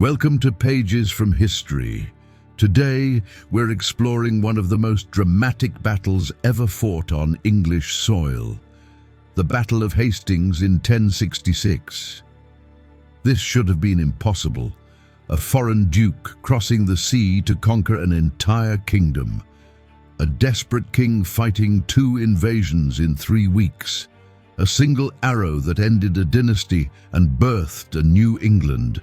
Welcome to Pages from History. Today, we're exploring one of the most dramatic battles ever fought on English soil, the Battle of Hastings in 1066. This should have been impossible, a foreign duke crossing the sea to conquer an entire kingdom, a desperate king fighting 2 invasions in 3 weeks, a single arrow that ended a dynasty and birthed a new England.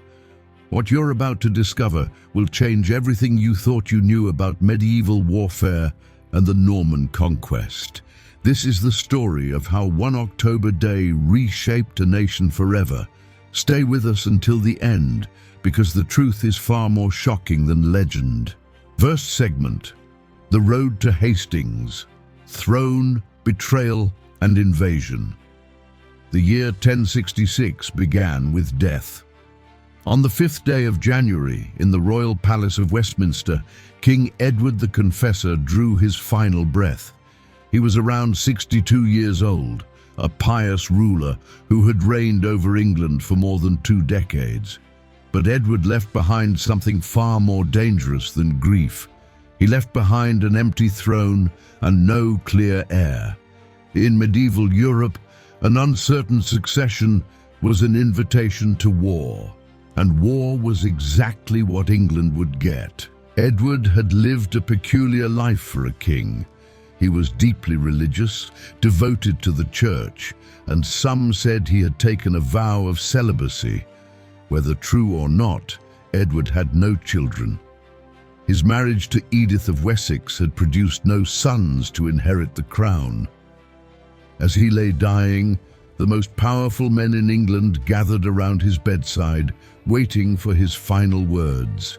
What you're about to discover will change everything you thought you knew about medieval warfare and the Norman conquest. This is the story of how one October day reshaped a nation forever. Stay with us until the end, because the truth is far more shocking than legend. First segment: the road to Hastings, throne, betrayal, and invasion. The year 1066 began with death. On the 5th day of January, in the royal palace of Westminster, King Edward the Confessor drew his final breath. He was around 62 years old, a pious ruler who had reigned over England for more than 2 decades. But Edward left behind something far more dangerous than grief. He left behind an empty throne and no clear heir. In medieval Europe, an uncertain succession was an invitation to war. And war was exactly what England would get. Edward had lived a peculiar life for a king. He was deeply religious, devoted to the church, and some said he had taken a vow of celibacy. Whether true or not, Edward had no children. His marriage to Edith of Wessex had produced no sons to inherit the crown. As he lay dying, the most powerful men in England gathered around his bedside, waiting for his final words.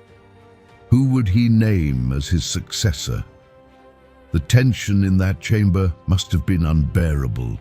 Who would he name as his successor? The tension in that chamber must have been unbearable.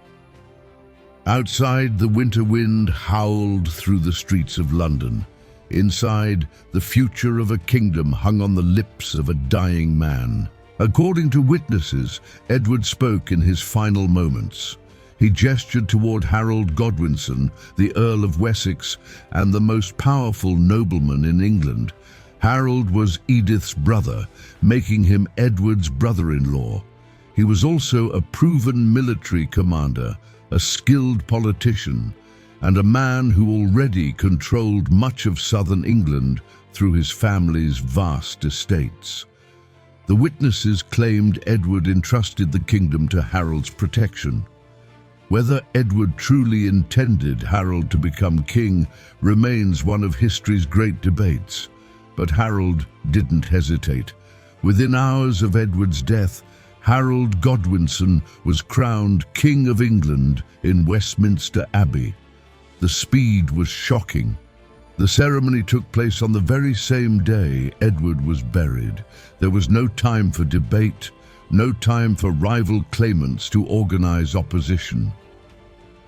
Outside, the winter wind howled through the streets of London. Inside, the future of a kingdom hung on the lips of a dying man. According to witnesses, Edward spoke in his final moments. He gestured toward Harold Godwinson, the Earl of Wessex, and the most powerful nobleman in England. Harold was Edith's brother, making him Edward's brother-in-law. He was also a proven military commander, a skilled politician, and a man who already controlled much of southern England through his family's vast estates. The witnesses claimed Edward entrusted the kingdom to Harold's protection. Whether Edward truly intended Harold to become king remains one of history's great debates. But Harold didn't hesitate. Within hours of Edward's death, Harold Godwinson was crowned King of England in Westminster Abbey. The speed was shocking. The ceremony took place on the very same day Edward was buried. There was no time for debate, no time for rival claimants to organize opposition.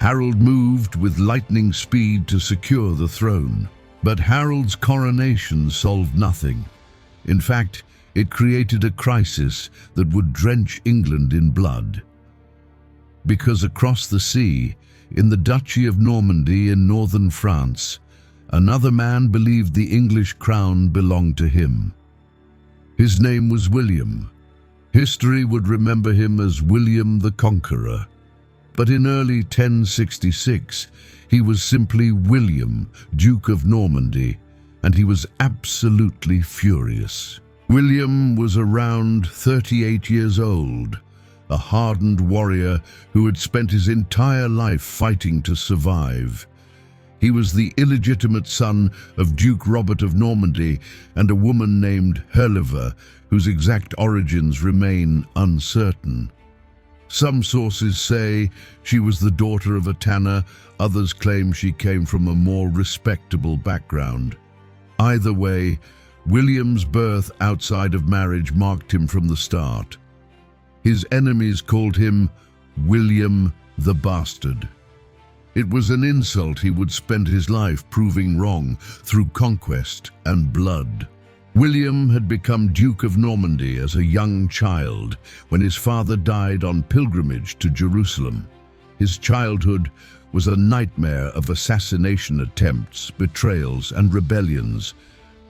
Harold moved with lightning speed to secure the throne. But Harold's coronation solved nothing. In fact, it created a crisis that would drench England in blood. Because across the sea, in the Duchy of Normandy in northern France, another man believed the English crown belonged to him. His name was William. History would remember him as William the Conqueror. But in early 1066, he was simply William, Duke of Normandy, and he was absolutely furious. William was around 38 years old, a hardened warrior who had spent his entire life fighting to survive. He was the illegitimate son of Duke Robert of Normandy and a woman named Herliver, whose exact origins remain uncertain. Some sources say she was the daughter of a tanner, others claim she came from a more respectable background. Either way, William's birth outside of marriage marked him from the start. His enemies called him William the Bastard. It was an insult he would spend his life proving wrong through conquest and blood. William had become Duke of Normandy as a young child when his father died on pilgrimage to Jerusalem. His childhood was a nightmare of assassination attempts, betrayals, and rebellions,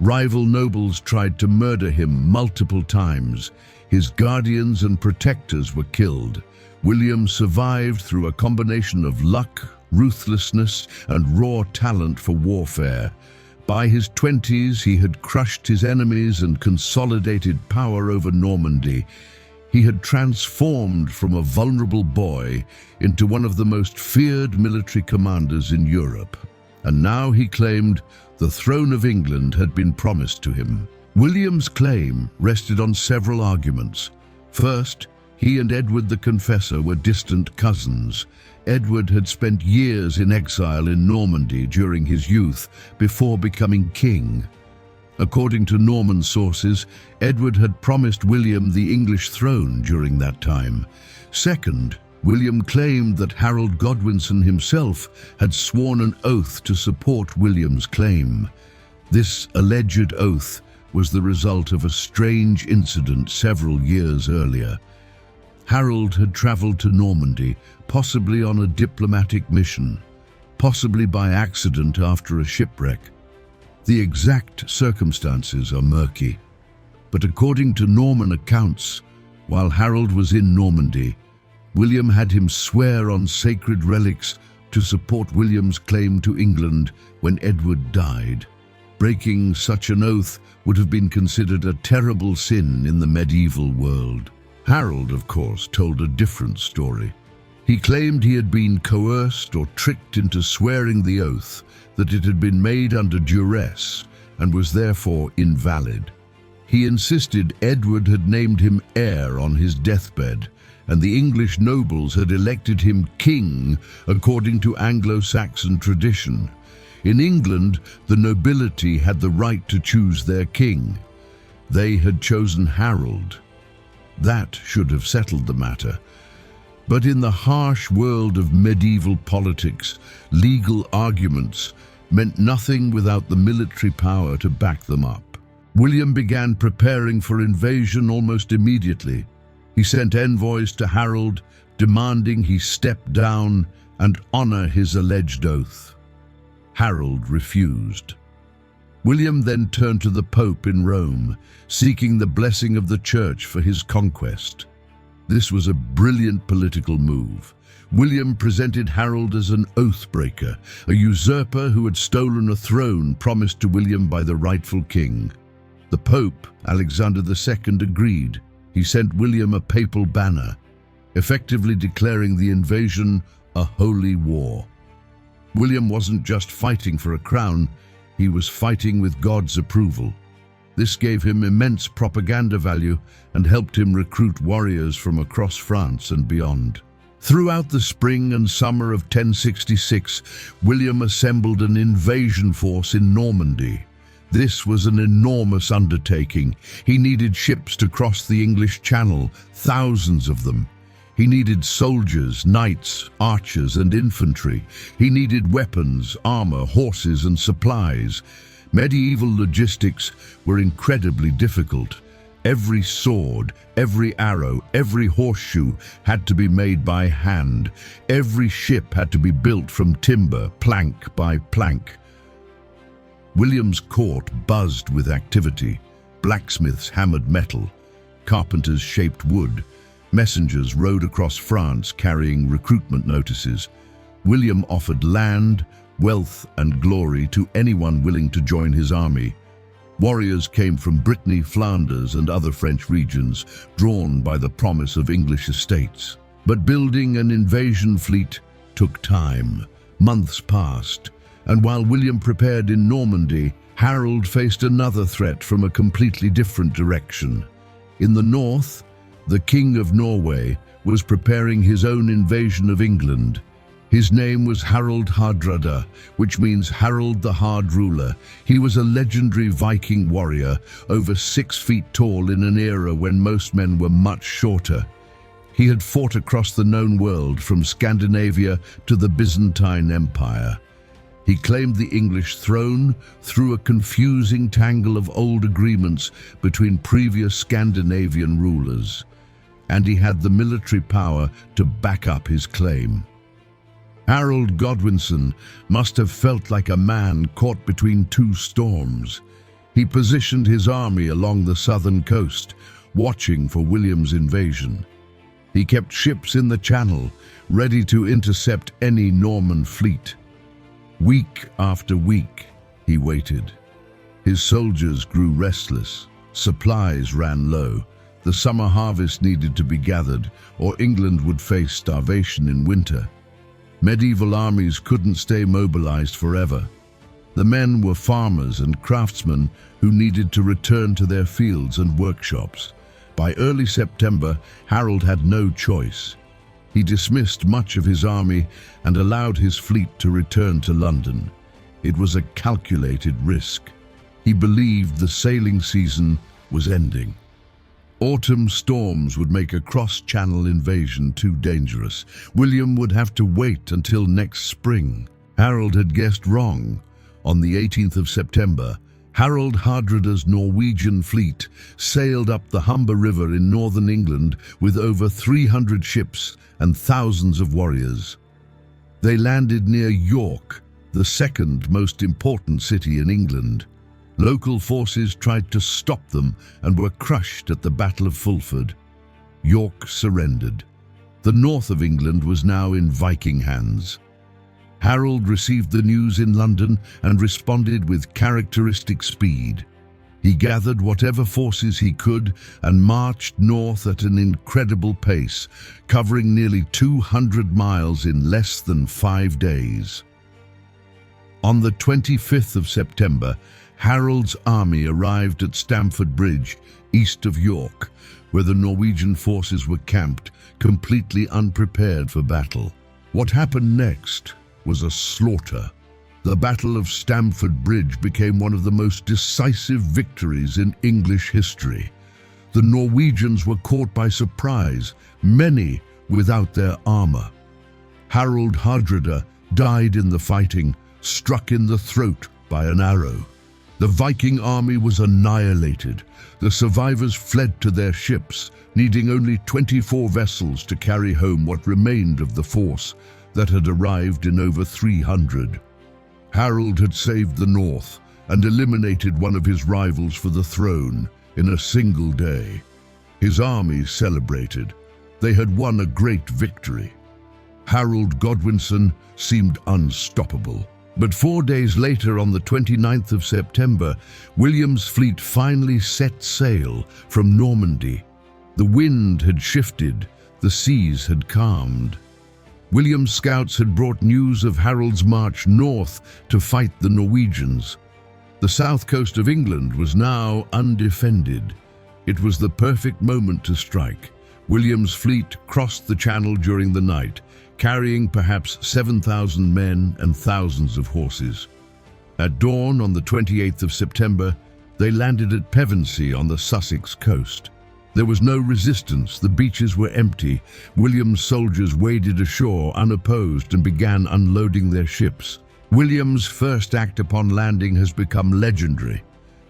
Rival nobles tried to murder him multiple times. His guardians and protectors were killed. William survived through a combination of luck, ruthlessness, and raw talent for warfare. By his 20s, he had crushed his enemies and consolidated power over Normandy. He had transformed from a vulnerable boy into one of the most feared military commanders in Europe. And now he claimed the throne of England had been promised to him. William's claim rested on several arguments. First, he and Edward the Confessor were distant cousins. Edward had spent years in exile in Normandy during his youth before becoming king. According to Norman sources, Edward had promised William the English throne during that time. Second, William claimed that Harold Godwinson himself had sworn an oath to support William's claim. This alleged oath was the result of a strange incident several years earlier. Harold had traveled to Normandy, possibly on a diplomatic mission, possibly by accident after a shipwreck. The exact circumstances are murky, but according to Norman accounts, while Harold was in Normandy, William had him swear on sacred relics to support William's claim to England when Edward died. Breaking such an oath would have been considered a terrible sin in the medieval world. Harold, of course, told a different story. He claimed he had been coerced or tricked into swearing the oath, that it had been made under duress and was therefore invalid. He insisted Edward had named him heir on his deathbed, and the English nobles had elected him king according to Anglo-Saxon tradition. In England, the nobility had the right to choose their king. They had chosen Harold. That should have settled the matter. But in the harsh world of medieval politics, legal arguments meant nothing without the military power to back them up. William began preparing for invasion almost immediately. He sent envoys to Harold, demanding he step down and honor his alleged oath. Harold refused. William then turned to the Pope in Rome, seeking the blessing of the Church for his conquest. This was a brilliant political move. William presented Harold as an oath-breaker, a usurper who had stolen a throne promised to William by the rightful king. The Pope, Alexander II, agreed. He sent William a papal banner, effectively declaring the invasion a holy war. William wasn't just fighting for a crown, he was fighting with God's approval. This gave him immense propaganda value and helped him recruit warriors from across France and beyond. Throughout the spring and summer of 1066, William assembled an invasion force in Normandy. This was an enormous undertaking. He needed ships to cross the English Channel, thousands of them. He needed soldiers, knights, archers, and infantry. He needed weapons, armor, horses, and supplies. Medieval logistics were incredibly difficult. Every sword, every arrow, every horseshoe had to be made by hand. Every ship had to be built from timber, plank by plank. William's court buzzed with activity. Blacksmiths hammered metal, carpenters shaped wood, messengers rode across France carrying recruitment notices. William offered land, wealth, and glory to anyone willing to join his army. Warriors came from Brittany, Flanders, and other French regions, drawn by the promise of English estates. But building an invasion fleet took time. Months passed, and while William prepared in Normandy, Harold faced another threat from a completely different direction. In the north, the King of Norway was preparing his own invasion of England. His name was Harold Hardrada, which means Harold the Hard Ruler. He was a legendary Viking warrior, over 6 feet tall in an era when most men were much shorter. He had fought across the known world, from Scandinavia to the Byzantine Empire. He claimed the English throne through a confusing tangle of old agreements between previous Scandinavian rulers, and he had the military power to back up his claim. Harold Godwinson must have felt like a man caught between two storms. He positioned his army along the southern coast, watching for William's invasion. He kept ships in the Channel, ready to intercept any Norman fleet. Week after week, he waited. His soldiers grew restless. Supplies ran low. The summer harvest needed to be gathered, or England would face starvation in winter. Medieval armies couldn't stay mobilized forever. The men were farmers and craftsmen who needed to return to their fields and workshops. By early September, Harold had no choice. He dismissed much of his army and allowed his fleet to return to London. It was a calculated risk. He believed the sailing season was ending. Autumn storms would make a cross-channel invasion too dangerous. William would have to wait until next spring. Harold had guessed wrong. On the 18th of September, Harold Hardrada's Norwegian fleet sailed up the Humber River in northern England with over 300 ships and thousands of warriors. They landed near York, the second most important city in England. Local forces tried to stop them and were crushed at the Battle of Fulford. York surrendered. The north of England was now in Viking hands. Harold received the news in London and responded with characteristic speed. He gathered whatever forces he could and marched north at an incredible pace, covering nearly 200 miles in less than 5 days. On the 25th of September, Harold's army arrived at Stamford Bridge, east of York, where the Norwegian forces were camped, completely unprepared for battle. What happened next was a slaughter. The Battle of Stamford Bridge became one of the most decisive victories in English history. The Norwegians were caught by surprise, many without their armor. Harold Hardrada died in the fighting, struck in the throat by an arrow. The Viking army was annihilated. The survivors fled to their ships, needing only 24 vessels to carry home what remained of the force that had arrived in over 300. Harold had saved the north and eliminated one of his rivals for the throne in a single day. His army celebrated. They had won a great victory. Harold Godwinson seemed unstoppable. But 4 days later, on the 29th of September, William's fleet finally set sail from Normandy. The wind had shifted, the seas had calmed. William's scouts had brought news of Harold's march north to fight the Norwegians. The south coast of England was now undefended. It was the perfect moment to strike. William's fleet crossed the Channel during the night, carrying perhaps 7,000 men and thousands of horses. At dawn on the 28th of September, they landed at Pevensey on the Sussex coast. There was no resistance, the beaches were empty. William's soldiers waded ashore unopposed and began unloading their ships. William's first act upon landing has become legendary.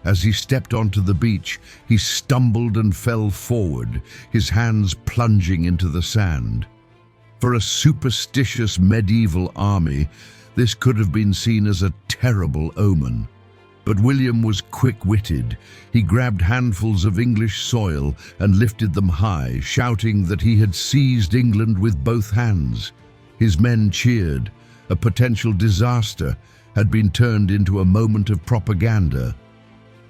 As he stepped onto the beach, he stumbled and fell forward, his hands plunging into the sand. For a superstitious medieval army, this could have been seen as a terrible omen. But William was quick-witted. He grabbed handfuls of English soil and lifted them high, shouting that he had seized England with both hands. His men cheered. A potential disaster had been turned into a moment of propaganda.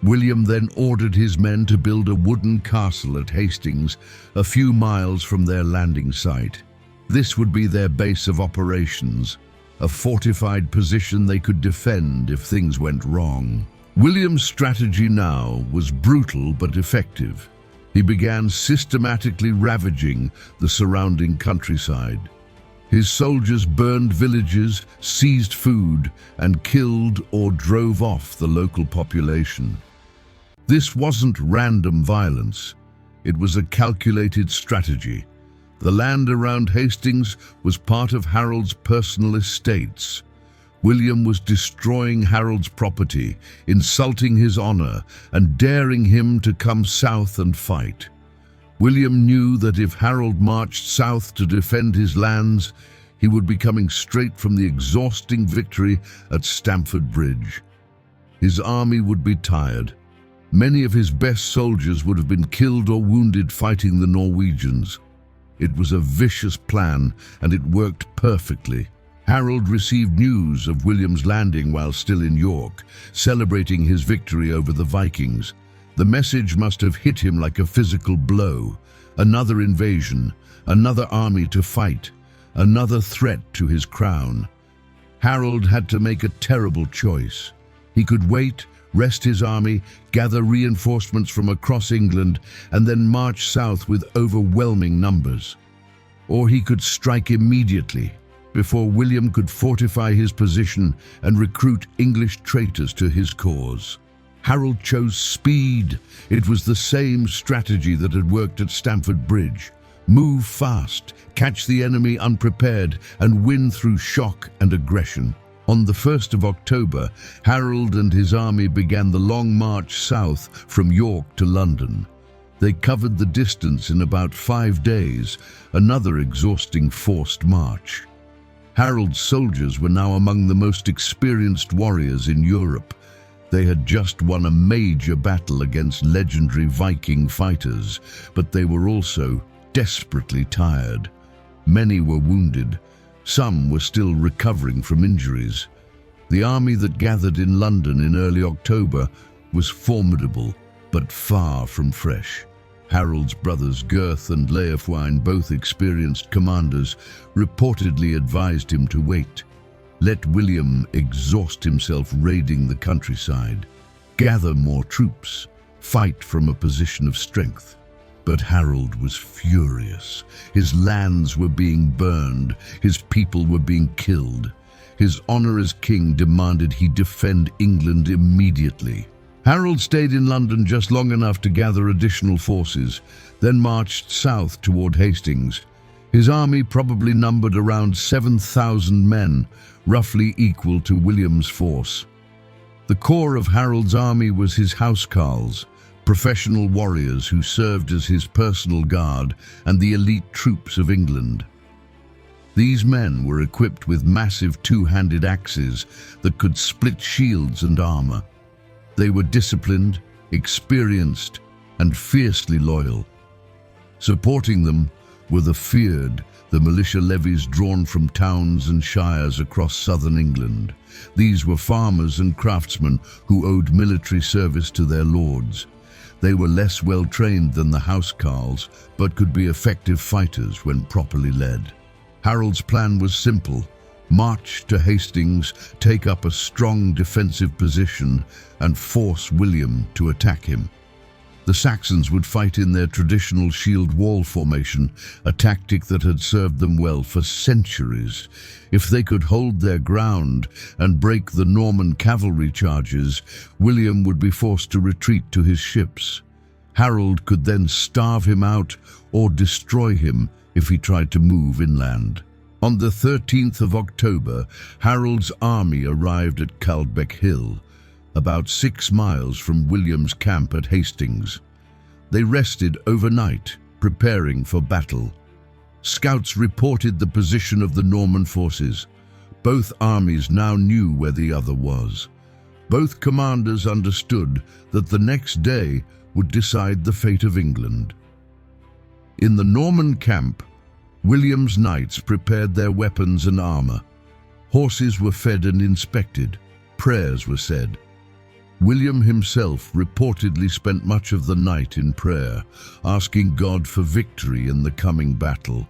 William then ordered his men to build a wooden castle at Hastings, a few miles from their landing site. This would be their base of operations, a fortified position they could defend if things went wrong. William's strategy now was brutal but effective. He began systematically ravaging the surrounding countryside. His soldiers burned villages, seized food, and killed or drove off the local population. This wasn't random violence. It was a calculated strategy. The land around Hastings was part of Harold's personal estates. William was destroying Harold's property, insulting his honor, and daring him to come south and fight. William knew that if Harold marched south to defend his lands, he would be coming straight from the exhausting victory at Stamford Bridge. His army would be tired, Many of his best soldiers would have been killed or wounded fighting the Norwegians. It was a vicious plan, and it worked perfectly. Harold received news of William's landing while still in York, celebrating his victory over the Vikings. The message must have hit him like a physical blow. Another invasion, another army to fight, another threat to his crown. Harold had to make a terrible choice. He could wait, rest his army, gather reinforcements from across England, and then march south with overwhelming numbers. Or he could strike immediately, before William could fortify his position and recruit English traitors to his cause. Harold chose speed. It was the same strategy that had worked at Stamford Bridge. Move fast, catch the enemy unprepared, and win through shock and aggression. On the 1st of October, Harold and his army began the long march south from York to London. They covered the distance in about 5 days, another exhausting forced march. Harold's soldiers were now among the most experienced warriors in Europe. They had just won a major battle against legendary Viking fighters, but they were also desperately tired. Many were wounded. Some were still recovering from injuries. The army that gathered in London in early October was formidable, but far from fresh. Harold's brothers Gurth and Leofwine, both experienced commanders, reportedly advised him to wait. Let William exhaust himself raiding the countryside. Gather more troops. Fight from a position of strength. But Harold was furious. His lands were being burned. His people were being killed. His honor as king demanded he defend England immediately. Harold stayed in London just long enough to gather additional forces, then marched south toward Hastings. His army probably numbered around 7,000 men, roughly equal to William's force. The core of Harold's army was his housecarls, professional warriors who served as his personal guard and the elite troops of England. These men were equipped with massive two-handed axes that could split shields and armor. They were disciplined, experienced, and fiercely loyal. Supporting them were the militia levies drawn from towns and shires across southern England. These were farmers and craftsmen who owed military service to their lords. They were less well-trained than the housecarls, but could be effective fighters when properly led. Harold's plan was simple: march to Hastings, take up a strong defensive position, and force William to attack him. The Saxons would fight in their traditional shield wall formation, a tactic that had served them well for centuries. If they could hold their ground and break the Norman cavalry charges, William would be forced to retreat to his ships. Harold could then starve him out or destroy him if he tried to move inland. On the 13th of October, Harold's army arrived at Caldbeck Hill, about 6 miles from William's camp at Hastings. They rested overnight, preparing for battle. Scouts reported the position of the Norman forces. Both armies now knew where the other was. Both commanders understood that the next day would decide the fate of England. In the Norman camp, William's knights prepared their weapons and armor. Horses were fed and inspected. Prayers were said. William himself reportedly spent much of the night in prayer, asking God for victory in the coming battle.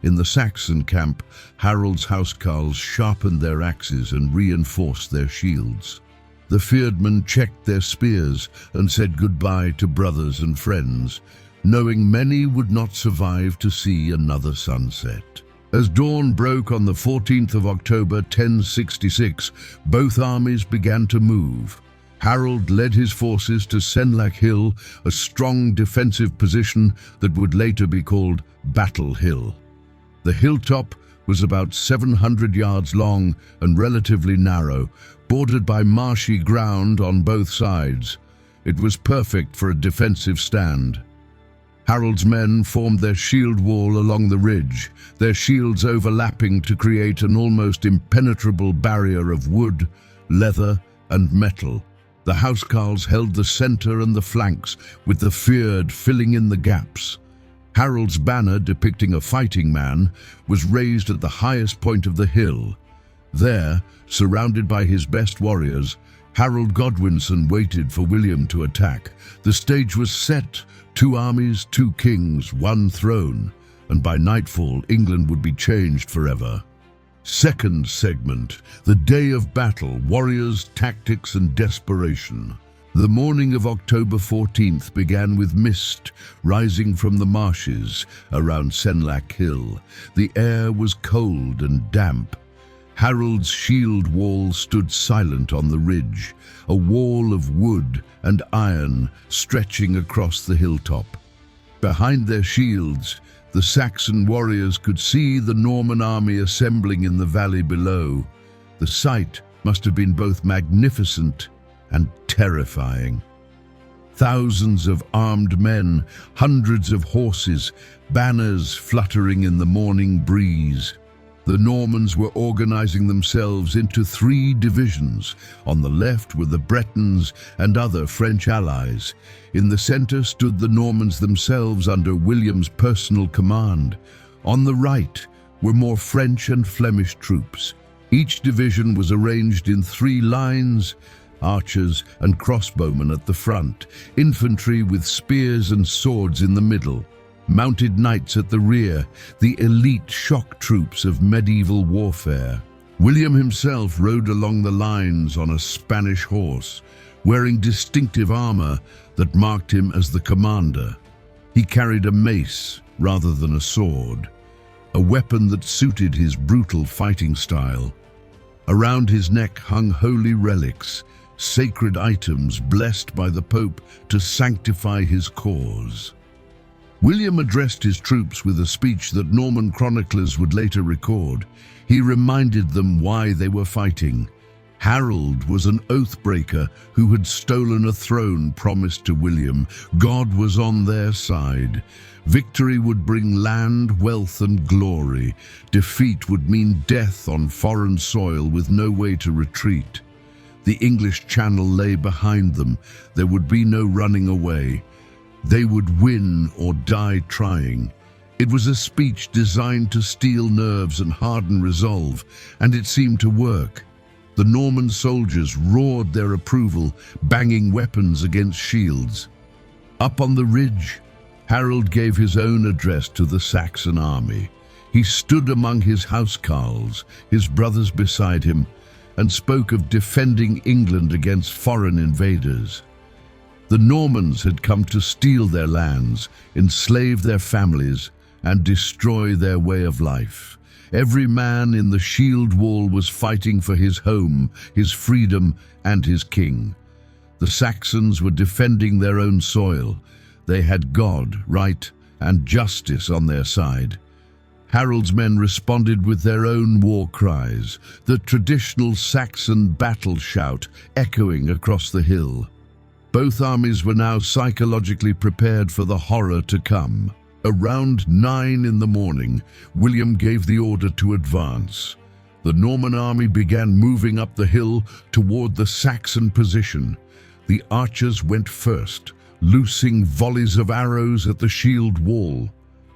In the Saxon camp, Harold's housecarls sharpened their axes and reinforced their shields. The feared checked their spears and said goodbye to brothers and friends, knowing many would not survive to see another sunset. As dawn broke on the 14th of October, 1066, both armies began to move. Harold led his forces to Senlac Hill, a strong defensive position that would later be called Battle Hill. The hilltop was about 700 yards long and relatively narrow, bordered by marshy ground on both sides. It was perfect for a defensive stand. Harold's men formed their shield wall along the ridge, their shields overlapping to create an almost impenetrable barrier of wood, leather, and metal. The housecarls held the center and the flanks, with the feared filling in the gaps. Harold's banner, depicting a fighting man, was raised at the highest point of the hill. There, surrounded by his best warriors, Harold Godwinson waited for William to attack. The stage was set, 2 armies, 2 kings, 1 throne, and by nightfall England would be changed forever. Second segment, the day of battle, warriors, tactics and desperation. The morning of October 14th began with mist rising from the marshes around Senlac Hill. The air was cold and damp. Harold's shield wall stood silent on the ridge, a wall of wood and iron stretching across the hilltop. Behind their shields, the Saxon warriors could see the Norman army assembling in the valley below. The sight must have been both magnificent and terrifying. Thousands of armed men, hundreds of horses, banners fluttering in the morning breeze. The Normans were organizing themselves into 3 divisions. On the left were the Bretons and other French allies. In the center stood the Normans themselves under William's personal command. On the right were more French and Flemish troops. Each division was arranged in 3 lines, archers and crossbowmen at the front, infantry with spears and swords in the middle, mounted knights at the rear, the elite shock troops of medieval warfare. William himself rode along the lines on a Spanish horse, wearing distinctive armor that marked him as the commander. He carried a mace rather than a sword, a weapon that suited his brutal fighting style. Around his neck hung holy relics, sacred items blessed by the Pope to sanctify his cause. William addressed his troops with a speech that Norman chroniclers would later record. He reminded them why they were fighting. Harold was an oath-breaker who had stolen a throne promised to William. God was on their side. Victory would bring land, wealth and glory. Defeat would mean death on foreign soil with no way to retreat. The English Channel lay behind them. There would be no running away. They would win or die trying. It was a speech designed to steel nerves and harden resolve, and it seemed to work. The Norman soldiers roared their approval, banging weapons against shields. Up on the ridge, Harold gave his own address to the Saxon army. He stood among his housecarls, his brothers beside him, and spoke of defending England against foreign invaders. The Normans had come to steal their lands, enslave their families, and destroy their way of life. Every man in the shield wall was fighting for his home, his freedom, and his king. The Saxons were defending their own soil. They had God, right, and justice on their side. Harold's men responded with their own war cries, the traditional Saxon battle shout echoing across the hill. Both armies were now psychologically prepared for the horror to come. Around 9 in the morning, William gave the order to advance. The Norman army began moving up the hill toward the Saxon position. The archers went first, loosing volleys of arrows at the shield wall.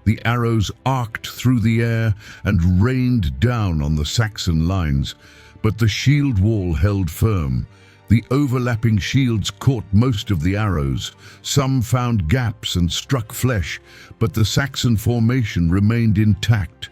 The arrows arced through the air and rained down on the Saxon lines, but the shield wall held firm. The overlapping shields caught most of the arrows. Some found gaps and struck flesh, but the Saxon formation remained intact.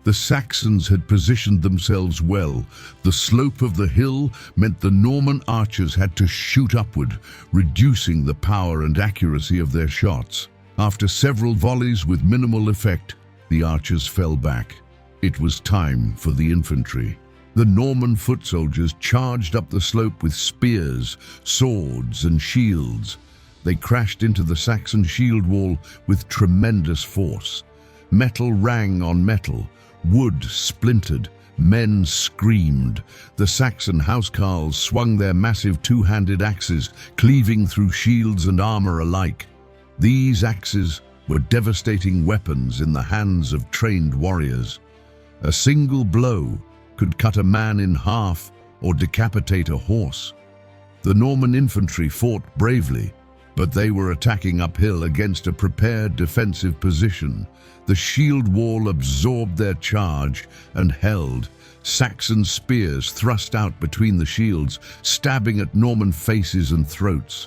The Saxons had positioned themselves well. The slope of the hill meant the Norman archers had to shoot upward, reducing the power and accuracy of their shots. After several volleys with minimal effect, the archers fell back. It was time for the infantry. The Norman foot soldiers charged up the slope with spears, swords, and shields. They crashed into the Saxon shield wall with tremendous force. Metal rang on metal, wood splintered, men screamed. The Saxon housecarls swung their massive 2-handed axes, cleaving through shields and armor alike. These axes were devastating weapons in the hands of trained warriors. A single blow could cut a man in half or decapitate a horse. The Norman infantry fought bravely, but they were attacking uphill against a prepared defensive position. The shield wall absorbed their charge and held. Saxon spears thrust out between the shields, stabbing at Norman faces and throats.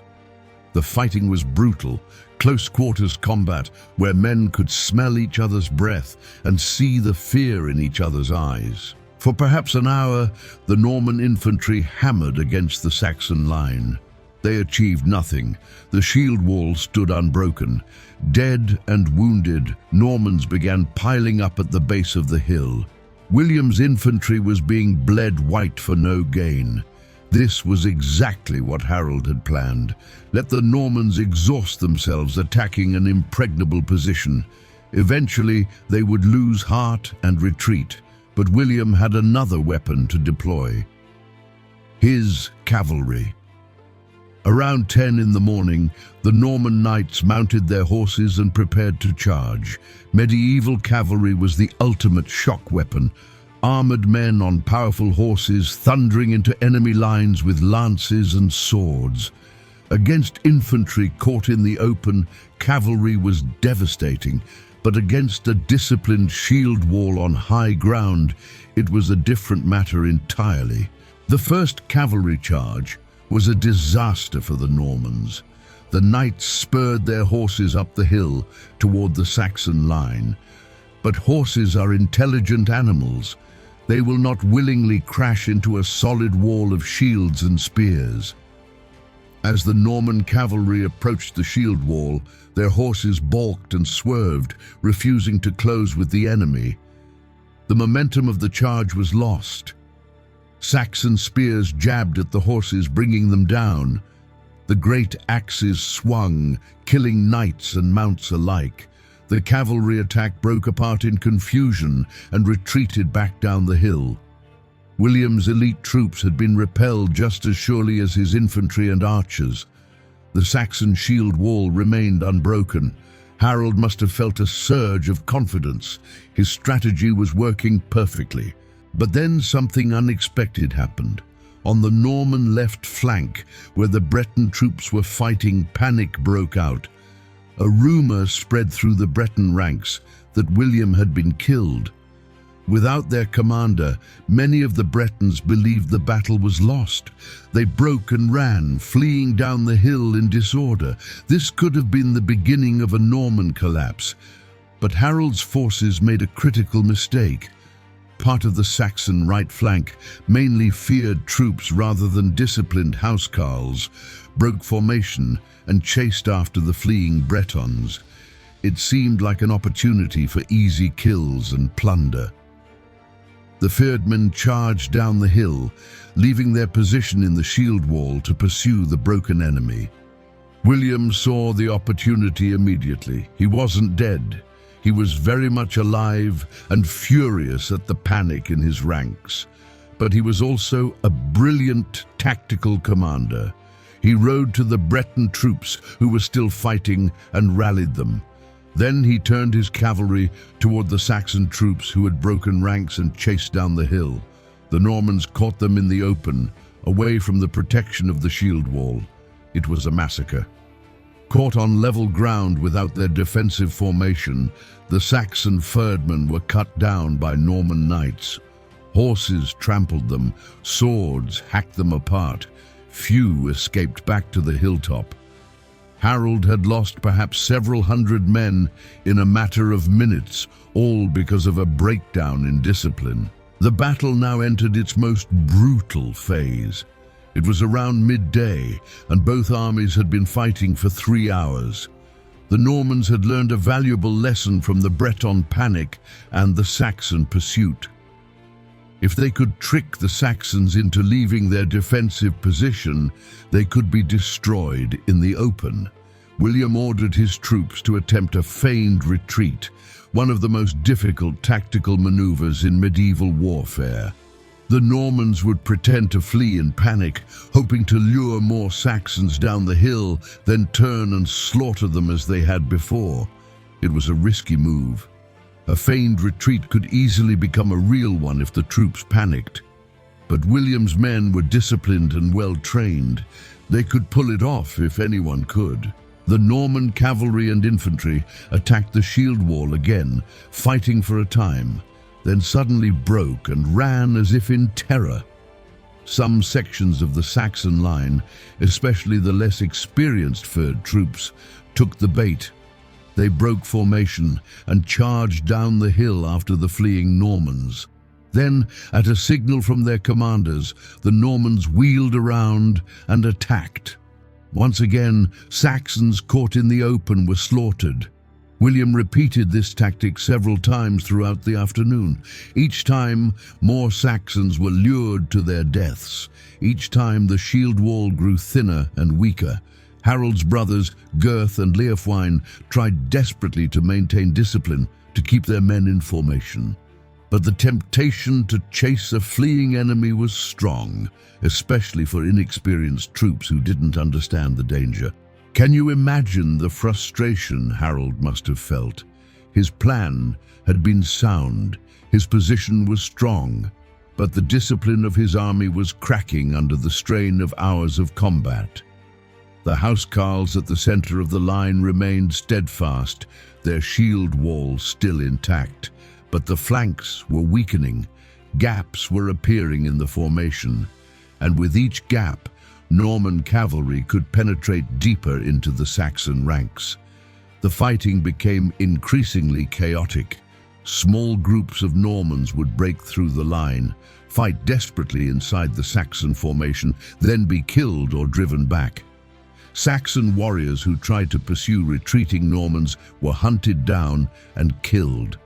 The fighting was brutal, close-quarters combat where men could smell each other's breath and see the fear in each other's eyes. For perhaps an hour, the Norman infantry hammered against the Saxon line. They achieved nothing. The shield wall stood unbroken. Dead and wounded, Normans began piling up at the base of the hill. William's infantry was being bled white for no gain. This was exactly what Harold had planned. Let the Normans exhaust themselves attacking an impregnable position. Eventually, they would lose heart and retreat, but William had another weapon to deploy: his cavalry. Around 10 in the morning, the Norman knights mounted their horses and prepared to charge. Medieval cavalry was the ultimate shock weapon. Armored men on powerful horses thundering into enemy lines with lances and swords. Against infantry caught in the open, cavalry was devastating, but against a disciplined shield wall on high ground, it was a different matter entirely. The first cavalry charge was a disaster for the Normans. The knights spurred their horses up the hill toward the Saxon line. But horses are intelligent animals. They will not willingly crash into a solid wall of shields and spears. As the Norman cavalry approached the shield wall, their horses balked and swerved, refusing to close with the enemy. The momentum of the charge was lost. Saxon spears jabbed at the horses, bringing them down. The great axes swung, killing knights and mounts alike. The cavalry attack broke apart in confusion and retreated back down the hill. William's elite troops had been repelled just as surely as his infantry and archers. The Saxon shield wall remained unbroken. Harold must have felt a surge of confidence. His strategy was working perfectly. But then something unexpected happened. On the Norman left flank, where the Breton troops were fighting, panic broke out. A rumor spread through the Breton ranks that William had been killed. Without their commander, many of the Bretons believed the battle was lost. They broke and ran, fleeing down the hill in disorder. This could have been the beginning of a Norman collapse. But Harold's forces made a critical mistake. Part of the Saxon right flank, mainly feared troops rather than disciplined housecarls, broke formation and chased after the fleeing Bretons. It seemed like an opportunity for easy kills and plunder. The feared men charged down the hill, leaving their position in the shield wall to pursue the broken enemy. William saw the opportunity immediately. He wasn't dead. He was very much alive and furious at the panic in his ranks. But he was also a brilliant tactical commander. He rode to the Breton troops who were still fighting and rallied them. Then he turned his cavalry toward the Saxon troops who had broken ranks and chased down the hill. The Normans caught them in the open, away from the protection of the shield wall. It was a massacre. Caught on level ground without their defensive formation, the Saxon ferdmen were cut down by Norman knights. Horses trampled them, swords hacked them apart. Few escaped back to the hilltop. Harold had lost perhaps several hundred men in a matter of minutes, all because of a breakdown in discipline. The battle now entered its most brutal phase. It was around midday, and both armies had been fighting for 3 hours. The Normans had learned a valuable lesson from the Breton panic and the Saxon pursuit. If they could trick the Saxons into leaving their defensive position, they could be destroyed in the open. William ordered his troops to attempt a feigned retreat, one of the most difficult tactical maneuvers in medieval warfare. The Normans would pretend to flee in panic, hoping to lure more Saxons down the hill, then turn and slaughter them as they had before. It was a risky move. A feigned retreat could easily become a real one if the troops panicked. But William's men were disciplined and well-trained. They could pull it off if anyone could. The Norman cavalry and infantry attacked the shield wall again, fighting for a time, then suddenly broke and ran as if in terror. Some sections of the Saxon line, especially the less experienced furred troops, took the bait. They broke formation and charged down the hill after the fleeing Normans. Then, at a signal from their commanders, the Normans wheeled around and attacked. Once again, Saxons caught in the open were slaughtered. William repeated this tactic several times throughout the afternoon. Each time, more Saxons were lured to their deaths. Each time, the shield wall grew thinner and weaker. Harold's brothers, Gurth and Leofwine, tried desperately to maintain discipline, to keep their men in formation. But the temptation to chase a fleeing enemy was strong, especially for inexperienced troops who didn't understand the danger. Can you imagine the frustration Harold must have felt? His plan had been sound, his position was strong, but the discipline of his army was cracking under the strain of hours of combat. The housecarls at the center of the line remained steadfast, their shield walls still intact, but the flanks were weakening. Gaps were appearing in the formation, and with each gap, Norman cavalry could penetrate deeper into the Saxon ranks. The fighting became increasingly chaotic. Small groups of Normans would break through the line, fight desperately inside the Saxon formation, then be killed or driven back. Saxon warriors who tried to pursue retreating Normans were hunted down and killed.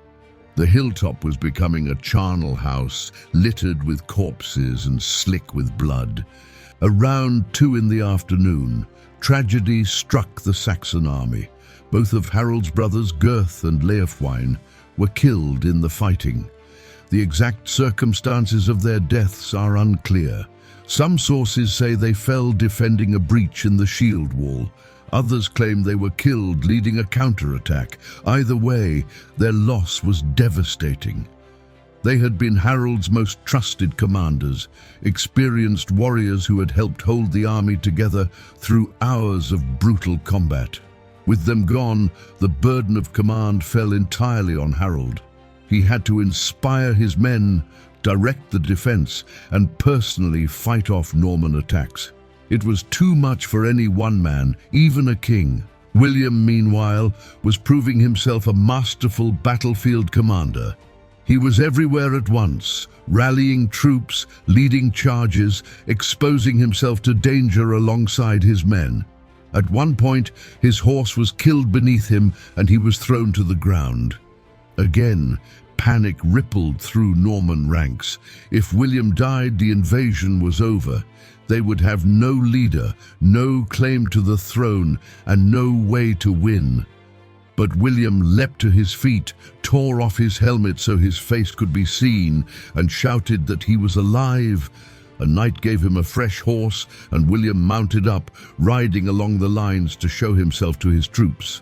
The hilltop was becoming a charnel house, littered with corpses and slick with blood. Around 2 in the afternoon, tragedy struck the Saxon army. Both of Harold's brothers, Gurth and Leofwine, were killed in the fighting. The exact circumstances of their deaths are unclear. Some sources say they fell defending a breach in the shield wall. Others claim they were killed leading a counterattack. Either way, their loss was devastating. They had been Harold's most trusted commanders, experienced warriors who had helped hold the army together through hours of brutal combat. With them gone, the burden of command fell entirely on Harold. He had to inspire his men, direct the defense, and personally fight off Norman attacks. It was too much for any one man, even a king. William, meanwhile, was proving himself a masterful battlefield commander. He was everywhere at once, rallying troops, leading charges, exposing himself to danger alongside his men. At one point, his horse was killed beneath him and he was thrown to the ground. Again, panic rippled through Norman ranks. If William died, the invasion was over. They would have no leader, no claim to the throne, and no way to win. But William leapt to his feet, tore off his helmet so his face could be seen, and shouted that he was alive. A knight gave him a fresh horse, and William mounted up, riding along the lines to show himself to his troops.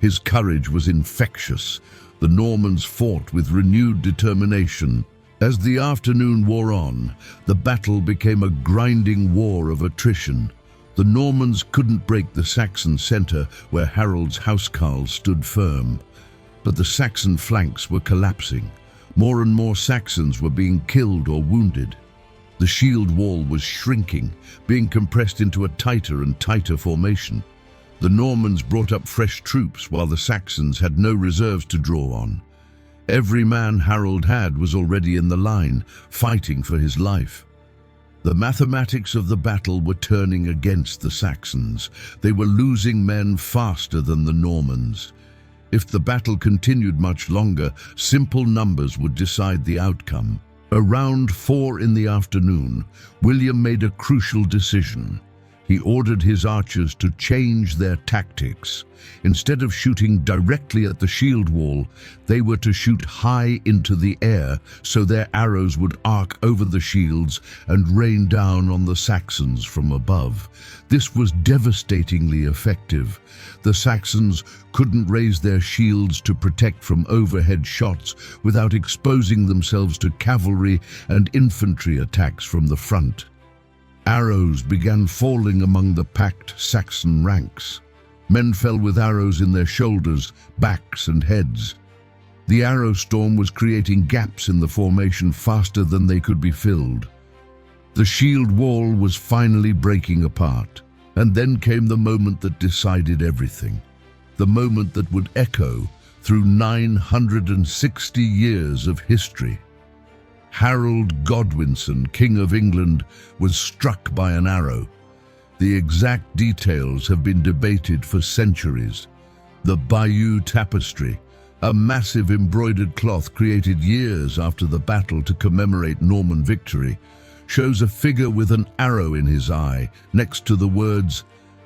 His courage was infectious. The Normans fought with renewed determination. As the afternoon wore on, the battle became a grinding war of attrition. The Normans couldn't break the Saxon center where Harold's housecarls stood firm. But the Saxon flanks were collapsing. More and more Saxons were being killed or wounded. The shield wall was shrinking, being compressed into a tighter and tighter formation. The Normans brought up fresh troops while the Saxons had no reserves to draw on. Every man Harold had was already in the line, fighting for his life. The mathematics of the battle were turning against the Saxons. They were losing men faster than the Normans. If the battle continued much longer, simple numbers would decide the outcome. Around 4 in the afternoon, William made a crucial decision. He ordered his archers to change their tactics. Instead of shooting directly at the shield wall, they were to shoot high into the air so their arrows would arc over the shields and rain down on the Saxons from above. This was devastatingly effective. The Saxons couldn't raise their shields to protect from overhead shots without exposing themselves to cavalry and infantry attacks from the front. Arrows began falling among the packed Saxon ranks. Men fell with arrows in their shoulders, backs, and heads. The arrow storm was creating gaps in the formation faster than they could be filled. The shield wall was finally breaking apart, and then came the moment that decided everything. The moment that would echo through 960 years of history. Harold Godwinson, King of England, was struck by an arrow. The exact details have been debated for centuries. The Bayeux Tapestry, a massive embroidered cloth created years after the battle to commemorate Norman victory, shows a figure with an arrow in his eye next to the words,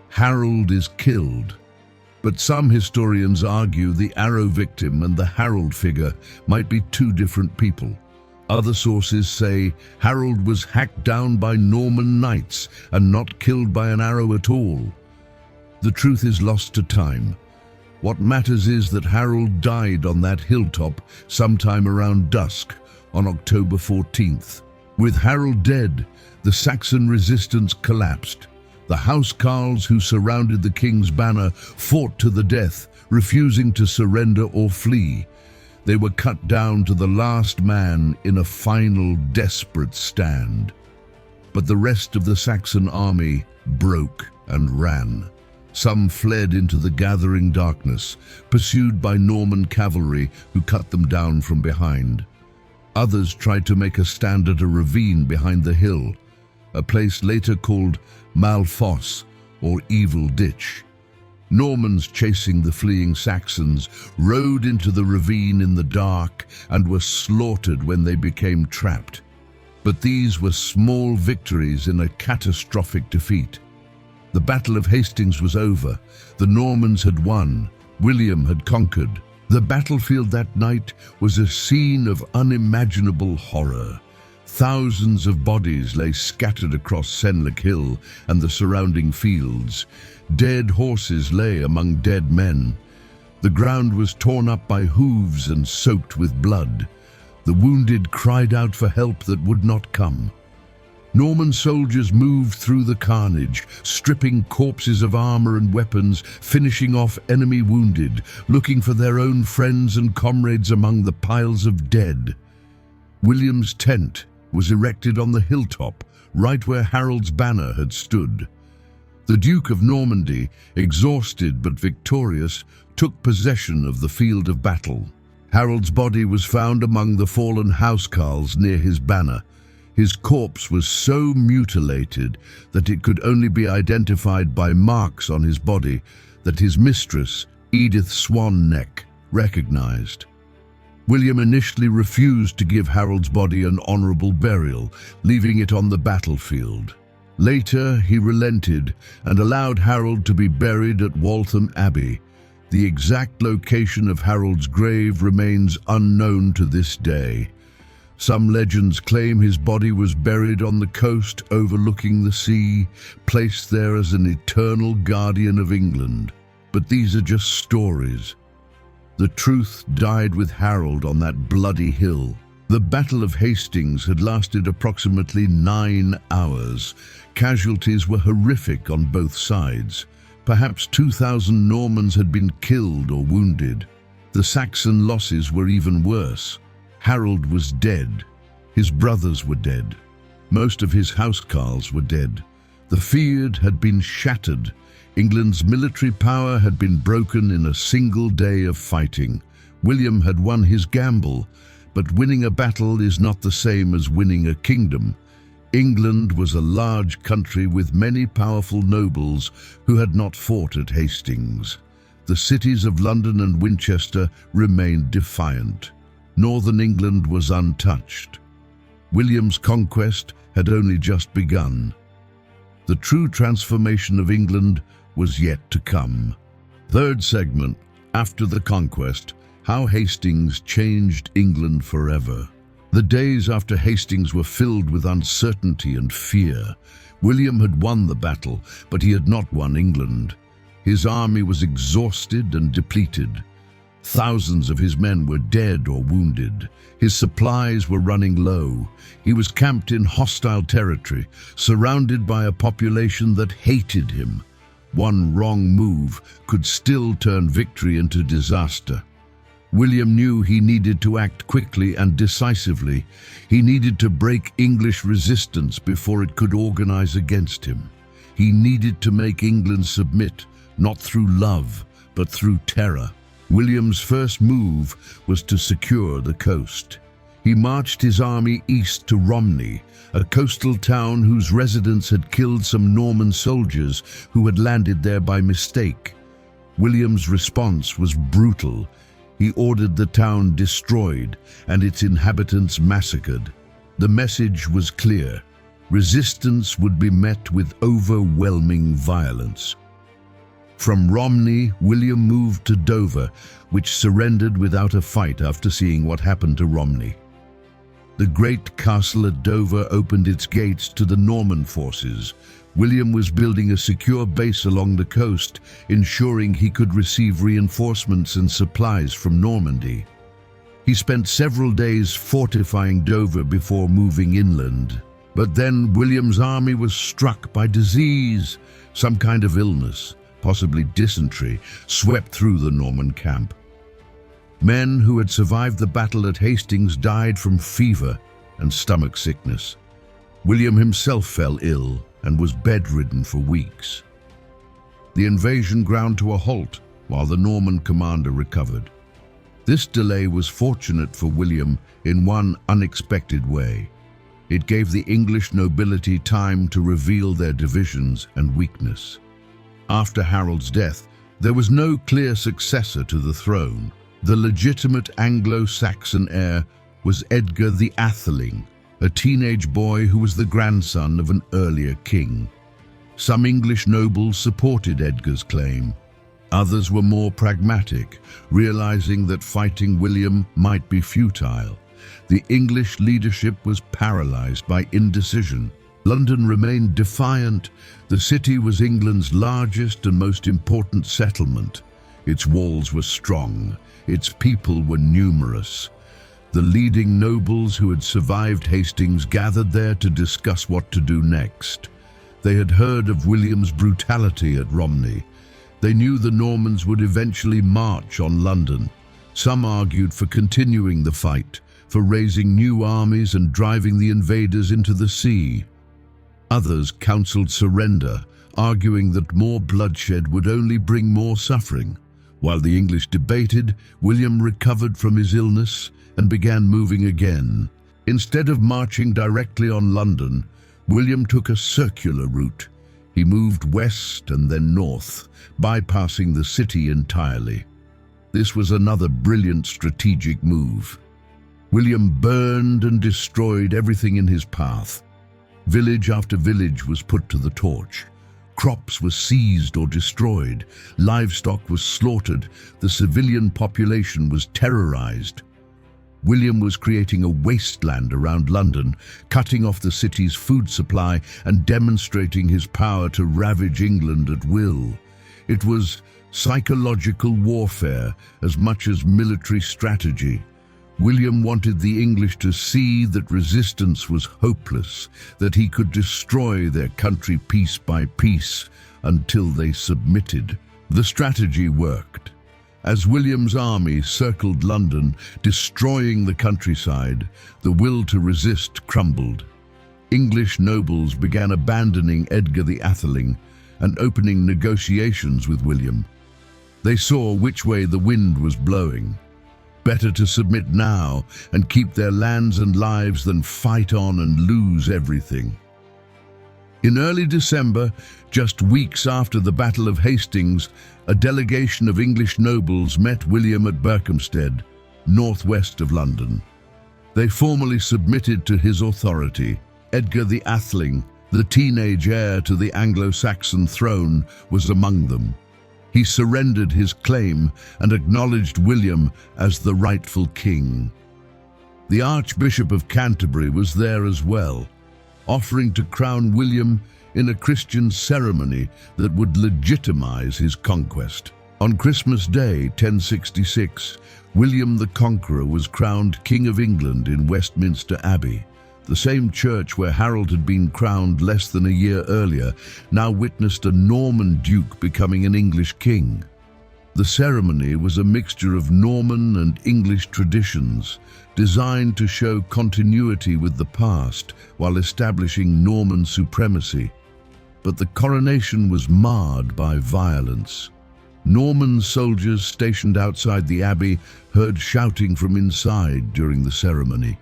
"Harold is killed." But some historians argue the arrow victim and the Harold figure might be two different people. Other sources say Harold was hacked down by Norman knights and not killed by an arrow at all. The truth is lost to time. What matters is that Harold died on that hilltop sometime around dusk on October 14th. With Harold dead, the Saxon resistance collapsed. The housecarls who surrounded the king's banner fought to the death, refusing to surrender or flee. They were cut down to the last man in a final desperate stand. But the rest of the Saxon army broke and ran. Some fled into the gathering darkness, pursued by Norman cavalry who cut them down from behind. Others tried to make a stand at a ravine behind the hill, a place later called Malfosse, or Evil Ditch. Normans chasing the fleeing Saxons rode into the ravine in the dark and were slaughtered when they became trapped. But these were small victories in a catastrophic defeat. The Battle of Hastings was over. The Normans had won. William had conquered. The battlefield that night was a scene of unimaginable horror. Thousands of bodies lay scattered across Senlac Hill and the surrounding fields. Dead horses lay among dead men. The ground was torn up by hooves and soaked with blood. The wounded cried out for help that would not come. Norman soldiers moved through the carnage, stripping corpses of armor and weapons, finishing off enemy wounded, looking for their own friends and comrades among the piles of dead. William's tent was erected on the hilltop, right where Harold's banner had stood. The Duke of Normandy, exhausted but victorious, took possession of the field of battle. Harold's body was found among the fallen housecarls near his banner. His corpse was so mutilated that it could only be identified by marks on his body that his mistress, Edith Swan Neck, recognized. William initially refused to give Harold's body an honorable burial, leaving it on the battlefield. Later, he relented and allowed Harold to be buried at Waltham Abbey. The exact location of Harold's grave remains unknown to this day. Some legends claim his body was buried on the coast overlooking the sea, placed there as an eternal guardian of England. But these are just stories. The truth died with Harold on that bloody hill. The Battle of Hastings had lasted approximately 9 hours. Casualties were horrific on both sides. Perhaps 2,000 Normans had been killed or wounded. The Saxon losses were even worse. Harold was dead. His brothers were dead. Most of his housecarls were dead. The field had been shattered. England's military power had been broken in a single day of fighting. William had won his gamble, but winning a battle is not the same as winning a kingdom. England was a large country with many powerful nobles who had not fought at Hastings. The cities of London and Winchester remained defiant. Northern England was untouched. William's conquest had only just begun. The true transformation of England was yet to come. Third segment, after the conquest, how Hastings changed England forever. The days after Hastings were filled with uncertainty and fear. William had won the battle, but he had not won England. His army was exhausted and depleted. Thousands of his men were dead or wounded. His supplies were running low. He was camped in hostile territory, surrounded by a population that hated him. One wrong move could still turn victory into disaster. William knew he needed to act quickly and decisively. He needed to break English resistance before it could organize against him. He needed to make England submit, not through love, but through terror. William's first move was to secure the coast. He marched his army east to Romney, a coastal town whose residents had killed some Norman soldiers who had landed there by mistake. William's response was brutal. He ordered the town destroyed and its inhabitants massacred. The message was clear. Resistance would be met with overwhelming violence. From Romney, William moved to Dover, which surrendered without a fight after seeing what happened to Romney. The great castle at Dover opened its gates to the Norman forces. William was building a secure base along the coast, ensuring he could receive reinforcements and supplies from Normandy. He spent several days fortifying Dover before moving inland. But then William's army was struck by disease. Some kind of illness, possibly dysentery, swept through the Norman camp. Men who had survived the battle at Hastings died from fever and stomach sickness. William himself fell ill and was bedridden for weeks. The invasion ground to a halt while the Norman commander recovered. This delay was fortunate for William in one unexpected way. It gave the English nobility time to reveal their divisions and weakness. After Harold's death, there was no clear successor to the throne. The legitimate Anglo-Saxon heir was Edgar the Atheling, a teenage boy who was the grandson of an earlier king. Some English nobles supported Edgar's claim. Others were more pragmatic, realizing that fighting William might be futile. The English leadership was paralyzed by indecision. London remained defiant. The city was England's largest and most important settlement. Its walls were strong. Its people were numerous. The leading nobles who had survived Hastings gathered there to discuss what to do next. They had heard of William's brutality at Romney. They knew the Normans would eventually march on London. Some argued for continuing the fight, for raising new armies and driving the invaders into the sea. Others counseled surrender, arguing that more bloodshed would only bring more suffering. While the English debated, William recovered from his illness and began moving again. Instead of marching directly on London, William took a circular route. He moved west and then north, bypassing the city entirely. This was another brilliant strategic move. William burned and destroyed everything in his path. Village after village was put to the torch. Crops were seized or destroyed. Livestock was slaughtered. The civilian population was terrorized. William was creating a wasteland around London, cutting off the city's food supply and demonstrating his power to ravage England at will. It was psychological warfare as much as military strategy. William wanted the English to see that resistance was hopeless, that he could destroy their country piece by piece until they submitted. The strategy worked. As William's army circled London, destroying the countryside, the will to resist crumbled. English nobles began abandoning Edgar the Atheling and opening negotiations with William. They saw which way the wind was blowing. Better to submit now and keep their lands and lives than fight on and lose everything. In early December, just weeks after the Battle of Hastings, a delegation of English nobles met William at Berkhamsted, northwest of London. They formally submitted to his authority. Edgar the Atheling, The teenage heir to the Anglo-Saxon throne was among them. He surrendered his claim and acknowledged William as the rightful king. The Archbishop of Canterbury was there as well, offering to crown William in a Christian ceremony that would legitimize his conquest. On Christmas Day, 1066, William the Conqueror was crowned King of England in Westminster Abbey. The same church where Harold had been crowned less than a year earlier now witnessed a Norman duke becoming an English king. The ceremony was a mixture of Norman and English traditions, designed to show continuity with the past while establishing Norman supremacy. But the coronation was marred by violence. Norman soldiers stationed outside the abbey heard shouting from inside during the ceremony.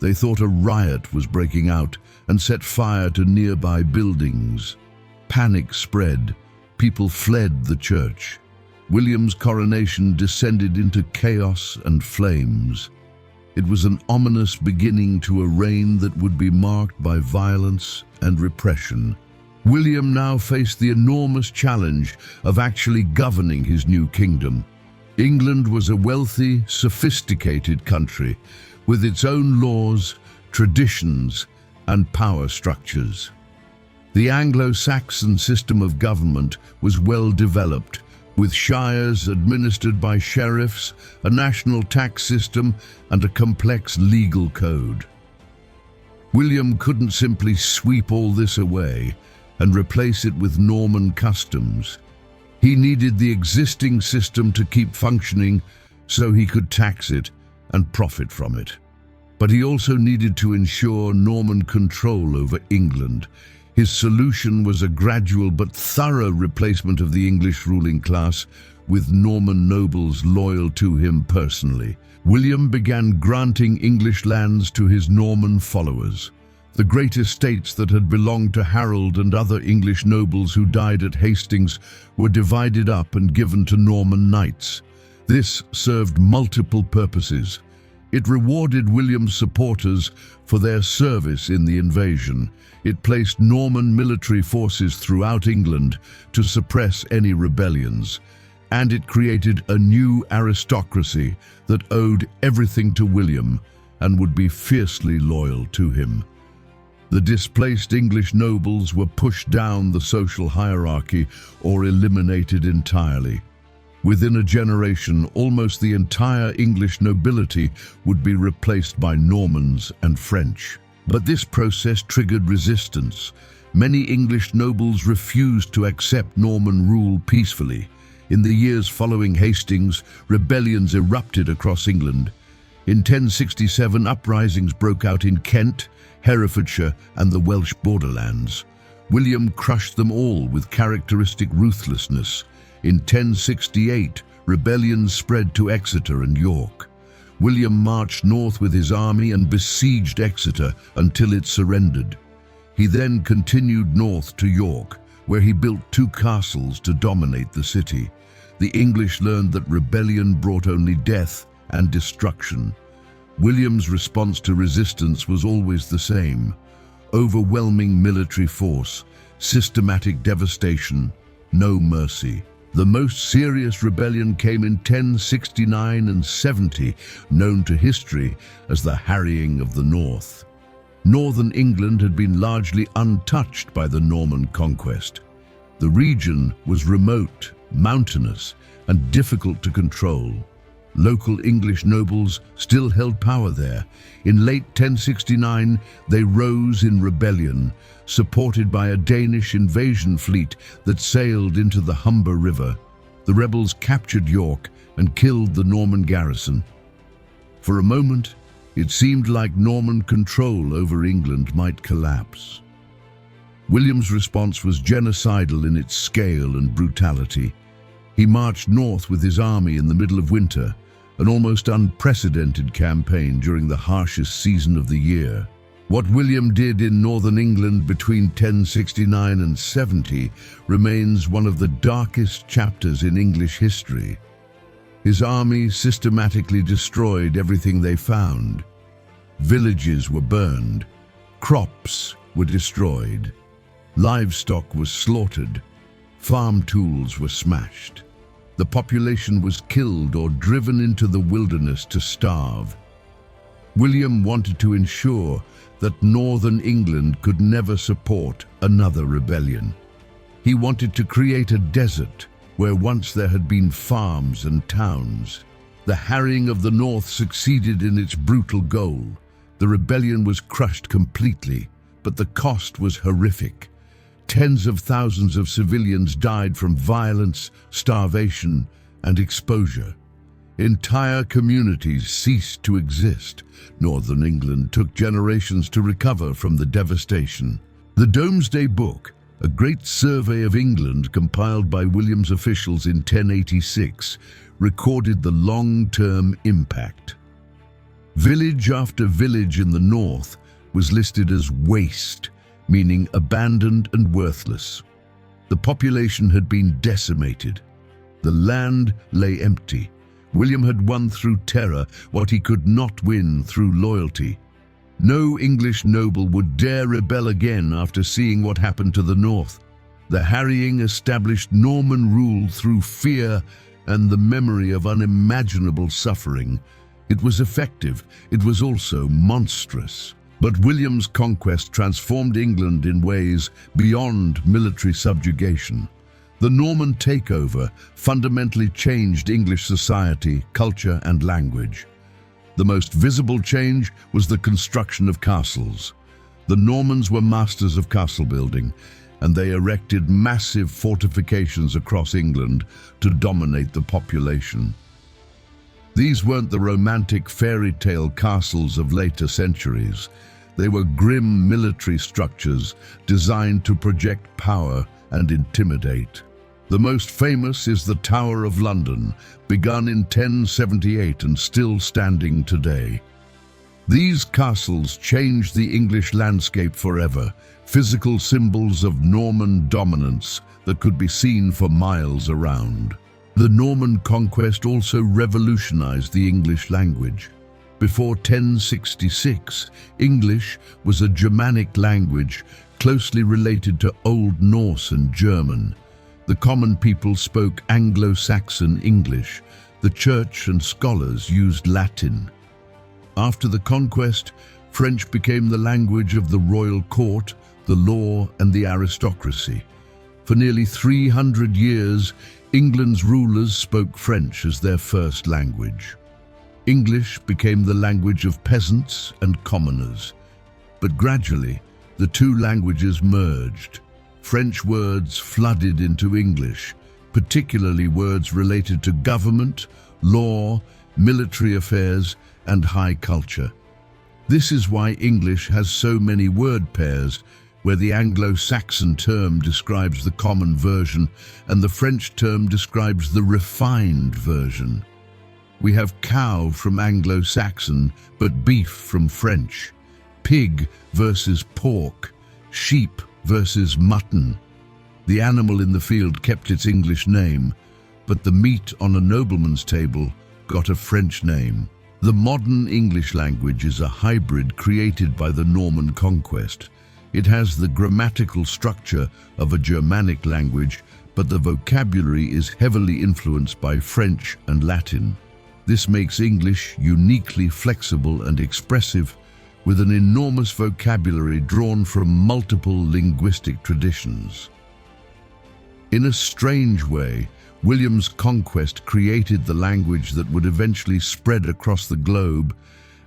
They thought a riot was breaking out and set fire to nearby buildings. Panic spread. People fled the church. William's coronation descended into chaos and flames. It was an ominous beginning to a reign that would be marked by violence and repression. William now faced the enormous challenge of actually governing his new kingdom. England was a wealthy, sophisticated country with its own laws, traditions, and power structures. The Anglo-Saxon system of government was well developed, with shires administered by sheriffs, a national tax system, and a complex legal code. William couldn't simply sweep all this away and replace it with Norman customs. He needed the existing system to keep functioning so he could tax it and profit from it. But he also needed to ensure Norman control over England. His solution was a gradual but thorough replacement of the English ruling class with Norman nobles loyal to him personally. William began granting English lands to his Norman followers. The great estates that had belonged to Harold and other English nobles who died at Hastings were divided up and given to Norman knights. This served multiple purposes. It rewarded William's supporters for their service in the invasion. It placed Norman military forces throughout England to suppress any rebellions. And it created a new aristocracy that owed everything to William and would be fiercely loyal to him. The displaced English nobles were pushed down the social hierarchy or eliminated entirely. Within a generation, almost the entire English nobility would be replaced by Normans and French. But this process triggered resistance. Many English nobles refused to accept Norman rule peacefully. In the years following Hastings, rebellions erupted across England. In 1067, uprisings broke out in Kent, Herefordshire, and the Welsh borderlands. William crushed them all with characteristic ruthlessness. In 1068, rebellions spread to Exeter and York. William marched north with his army and besieged Exeter until it surrendered. He then continued north to York, where he built 2 castles to dominate the city. The English learned that rebellion brought only death and destruction. William's response to resistance was always the same: overwhelming military force, systematic devastation, no mercy. The most serious rebellion came in 1069 and 70, known to history as the Harrying of the North. Northern England had been largely untouched by the Norman conquest. The region was remote, mountainous, and difficult to control. Local English nobles still held power there. In late 1069, they rose in rebellion, supported by a Danish invasion fleet that sailed into the Humber River. The rebels captured York and killed the Norman garrison. For a moment, it seemed like Norman control over England might collapse. William's response was genocidal in its scale and brutality. He marched north with his army in the middle of winter, an almost unprecedented campaign during the harshest season of the year. What William did in northern England between 1069 and 70 remains one of the darkest chapters in English history. His army systematically destroyed everything they found. Villages were burned, crops were destroyed, Livestock was slaughtered. Farm tools were smashed. The population was killed or driven into the wilderness to starve. William wanted to ensure that northern England could never support another rebellion. He wanted to create a desert where once there had been farms and towns. The harrying of the north succeeded in its brutal goal. The rebellion was crushed completely, but the cost was horrific. Tens of thousands of civilians died from violence, starvation, and exposure. Entire communities ceased to exist. Northern England took generations to recover from the devastation. The Domesday Book, a great survey of England compiled by William's officials in 1086, recorded the long-term impact. Village after village in the north was listed as waste, meaning abandoned and worthless. The population had been decimated. The land lay empty. William had won through terror what he could not win through loyalty. No English noble would dare rebel again after seeing what happened to the north. The harrying established Norman rule through fear and the memory of unimaginable suffering. It was effective. It was also monstrous. But William's conquest transformed England in ways beyond military subjugation. The Norman takeover fundamentally changed English society, culture, and language. The most visible change was the construction of castles. The Normans were masters of castle building, and they erected massive fortifications across England to dominate the population. These weren't the romantic fairy tale castles of later centuries. They were grim military structures designed to project power and intimidate. The most famous is the Tower of London, begun in 1078 and still standing today. These castles changed the English landscape forever, physical symbols of Norman dominance that could be seen for miles around. The Norman conquest also revolutionized the English language. Before 1066, English was a Germanic language closely related to Old Norse and German. The common people spoke Anglo-Saxon English. The church and scholars used Latin. After the conquest, French became the language of the royal court, the law, and the aristocracy. For nearly 300 years, England's rulers spoke French as their first language. English became the language of peasants and commoners. But gradually, the two languages merged. French words flooded into English, particularly words related to government, law, military affairs, and high culture. This is why English has so many word pairs, where the Anglo-Saxon term describes the common version and the French term describes the refined version. We have cow from Anglo-Saxon, but beef from French. Pig versus pork. Sheep versus mutton. The animal in the field kept its English name, but the meat on a nobleman's table got a French name. The modern English language is a hybrid created by the Norman conquest. It has the grammatical structure of a Germanic language, but the vocabulary is heavily influenced by French and Latin. This makes English uniquely flexible and expressive, with an enormous vocabulary drawn from multiple linguistic traditions. In a strange way, William's conquest created the language that would eventually spread across the globe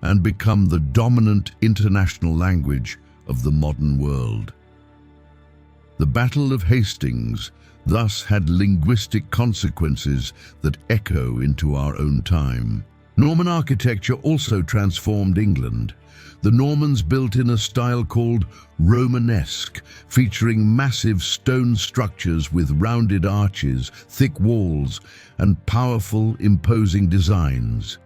and become the dominant international language of the modern world. The Battle of Hastings thus had linguistic consequences that echo into our own time. Norman architecture also transformed England. The Normans built in a style called Romanesque, featuring massive stone structures with rounded arches, thick walls, and powerful, imposing designs.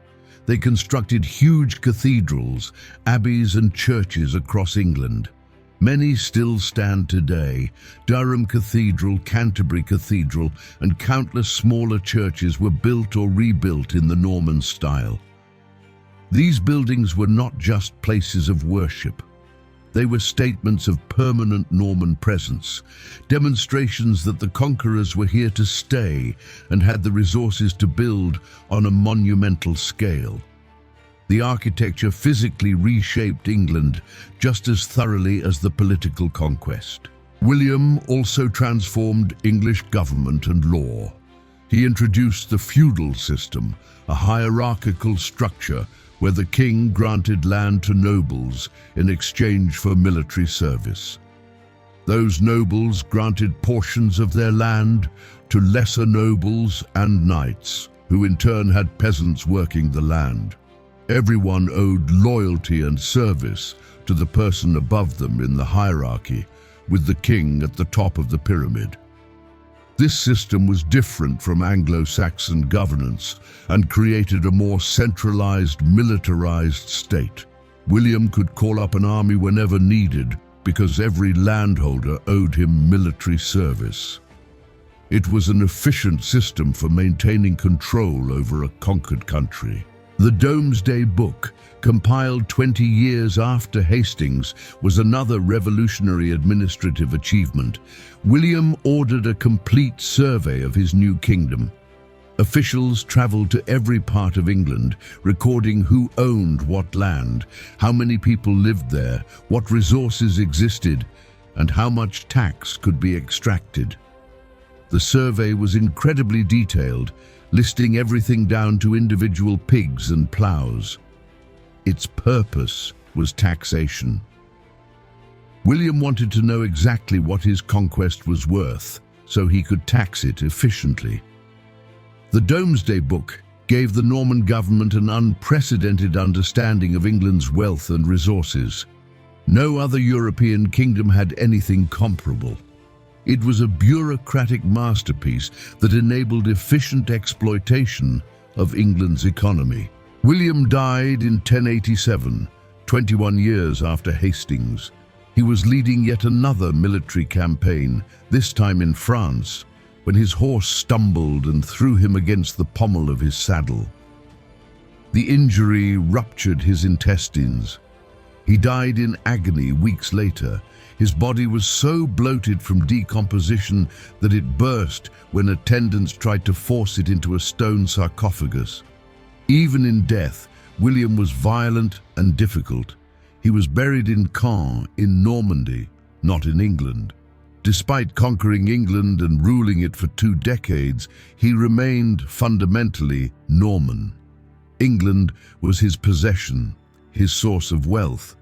They constructed huge cathedrals, abbeys, and churches across England. Many still stand today. Durham Cathedral, Canterbury Cathedral, and countless smaller churches were built or rebuilt in the Norman style. These buildings were not just places of worship. They were statements of permanent Norman presence, demonstrations that the conquerors were here to stay and had the resources to build on a monumental scale. The architecture physically reshaped England just as thoroughly as the political conquest. William also transformed English government and law. He introduced the feudal system, a hierarchical structure where the king granted land to nobles in exchange for military service. Those nobles granted portions of their land to lesser nobles and knights, who in turn had peasants working the land. Everyone owed loyalty and service to the person above them in the hierarchy, with the king at the top of the pyramid. This system was different from Anglo-Saxon governance and created a more centralized, militarized state. William could call up an army whenever needed because every landholder owed him military service. It was an efficient system for maintaining control over a conquered country. The Domesday Book, compiled 20 years after Hastings, was another revolutionary administrative achievement. William ordered a complete survey of his new kingdom. Officials traveled to every part of England, recording who owned what land, how many people lived there, what resources existed, and how much tax could be extracted. The survey was incredibly detailed, listing everything down to individual pigs and ploughs. Its purpose was taxation. William wanted to know exactly what his conquest was worth, so he could tax it efficiently. The Domesday Book gave the Norman government an unprecedented understanding of England's wealth and resources. No other European kingdom had anything comparable. It was a bureaucratic masterpiece that enabled efficient exploitation of England's economy. William died in 1087, 21 years after Hastings. He was leading yet another military campaign, this time in France, when his horse stumbled and threw him against the pommel of his saddle. The injury ruptured his intestines. He died in agony weeks later. His body was so bloated from decomposition that it burst when attendants tried to force it into a stone sarcophagus. Even in death, William was violent and difficult. He was buried in Caen in Normandy, not in England. Despite conquering England and ruling it for 2 decades, he remained fundamentally Norman. England was his possession, his source of wealth,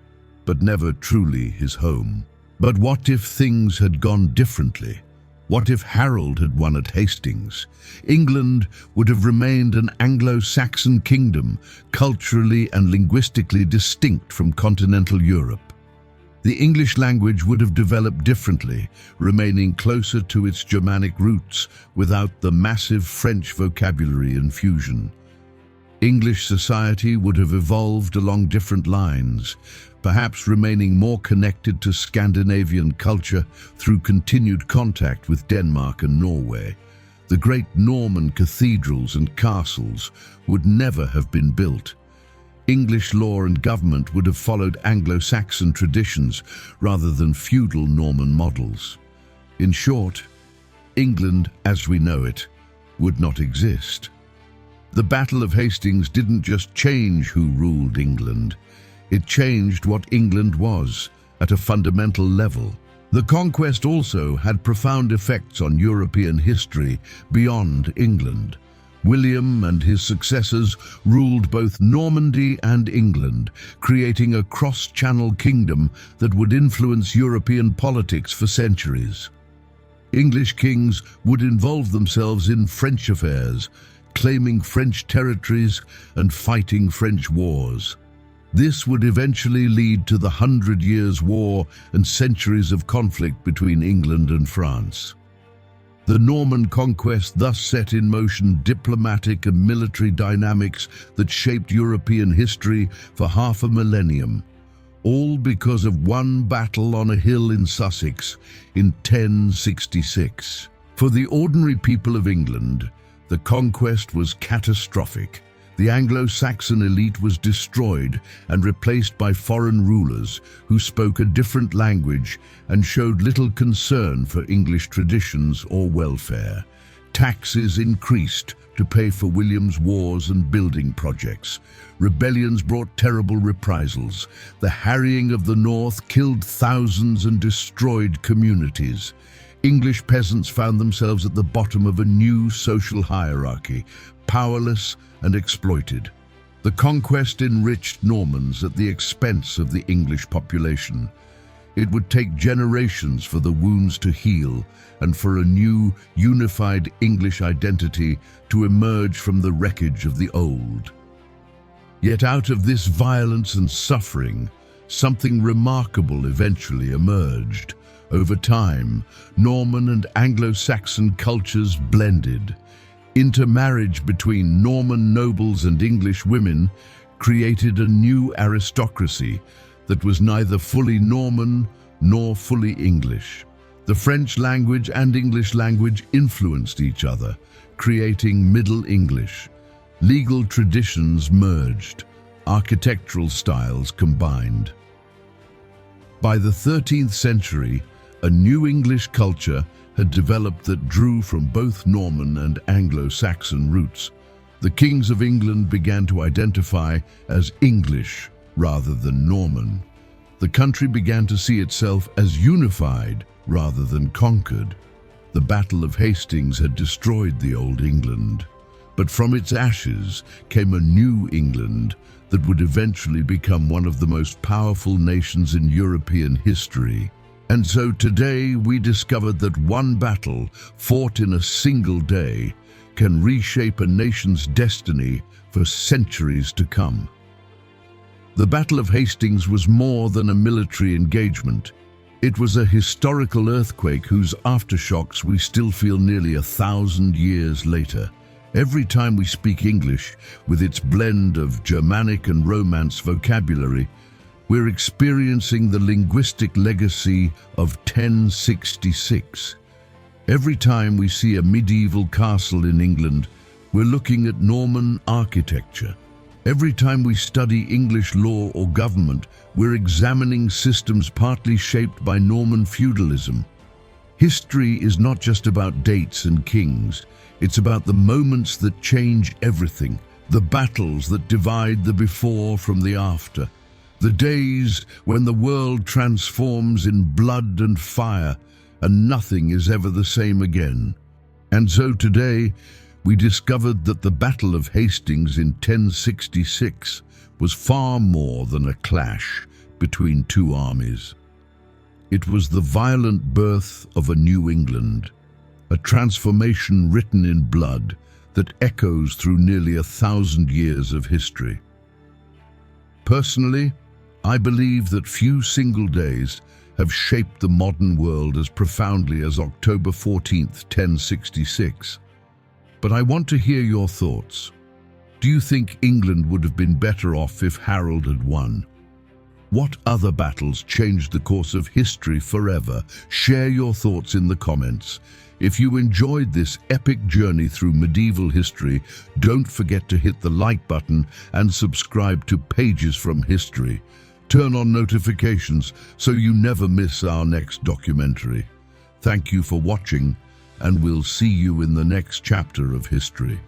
but never truly his home. But what if things had gone differently? What if Harold had won at Hastings? England would have remained an Anglo-Saxon kingdom, culturally and linguistically distinct from continental Europe. The English language would have developed differently, remaining closer to its Germanic roots without the massive French vocabulary infusion. English society would have evolved along different lines, perhaps remaining more connected to Scandinavian culture through continued contact with Denmark and Norway. The great Norman cathedrals and castles would never have been built. English law and government would have followed Anglo-Saxon traditions rather than feudal Norman models. In short, England as we know it would not exist. The Battle of Hastings didn't just change who ruled England, it changed what England was at a fundamental level. The conquest also had profound effects on European history beyond England. William and his successors ruled both Normandy and England, creating a cross-channel kingdom that would influence European politics for centuries. English kings would involve themselves in French affairs, claiming French territories and fighting French wars. This would eventually lead to the 100 Years' War and centuries of conflict between England and France. The Norman conquest thus set in motion diplomatic and military dynamics that shaped European history for half a millennium, all because of one battle on a hill in Sussex in 1066. For the ordinary people of England, the conquest was catastrophic. The Anglo-Saxon elite was destroyed and replaced by foreign rulers who spoke a different language and showed little concern for English traditions or welfare. Taxes increased to pay for William's wars and building projects. Rebellions brought terrible reprisals. The harrying of the north killed thousands and destroyed communities. English peasants found themselves at the bottom of a new social hierarchy, powerless and exploited. The conquest enriched Normans at the expense of the English population. It would take generations for the wounds to heal and for a new, unified English identity to emerge from the wreckage of the old. Yet out of this violence and suffering, something remarkable eventually emerged. Over time, Norman and Anglo-Saxon cultures blended. Intermarriage between Norman nobles and English women created a new aristocracy that was neither fully Norman nor fully English. The French language and English language influenced each other, creating Middle English. Legal traditions merged, architectural styles combined. By the 13th century, a new English culture had developed that drew from both Norman and Anglo-Saxon roots. The kings of England began to identify as English rather than Norman. The country began to see itself as unified rather than conquered. The Battle of Hastings had destroyed the old England, but from its ashes came a new England that would eventually become one of the most powerful nations in European history. And so today we discovered that one battle fought in a single day can reshape a nation's destiny for centuries to come. The Battle of Hastings was more than a military engagement. It was a historical earthquake whose aftershocks we still feel nearly 1,000 years later. Every time we speak English, with its blend of Germanic and Romance vocabulary, we're experiencing the linguistic legacy of 1066. Every time we see a medieval castle in England, we're looking at Norman architecture. Every time we study English law or government, we're examining systems partly shaped by Norman feudalism. History is not just about dates and kings. It's about the moments that change everything, the battles that divide the before from the after, the days when the world transforms in blood and fire and nothing is ever the same again. And so today, we discovered that the Battle of Hastings in 1066 was far more than a clash between two armies. It was the violent birth of a new England, a transformation written in blood that echoes through nearly 1,000 years of history. Personally, I believe that few single days have shaped the modern world as profoundly as October 14th, 1066. But I want to hear your thoughts. Do you think England would have been better off if Harold had won? What other battles changed the course of history forever? Share your thoughts in the comments. If you enjoyed this epic journey through medieval history, don't forget to hit the like button and subscribe to Pages from History. Turn on notifications so you never miss our next documentary. Thank you for watching, and we'll see you in the next chapter of history.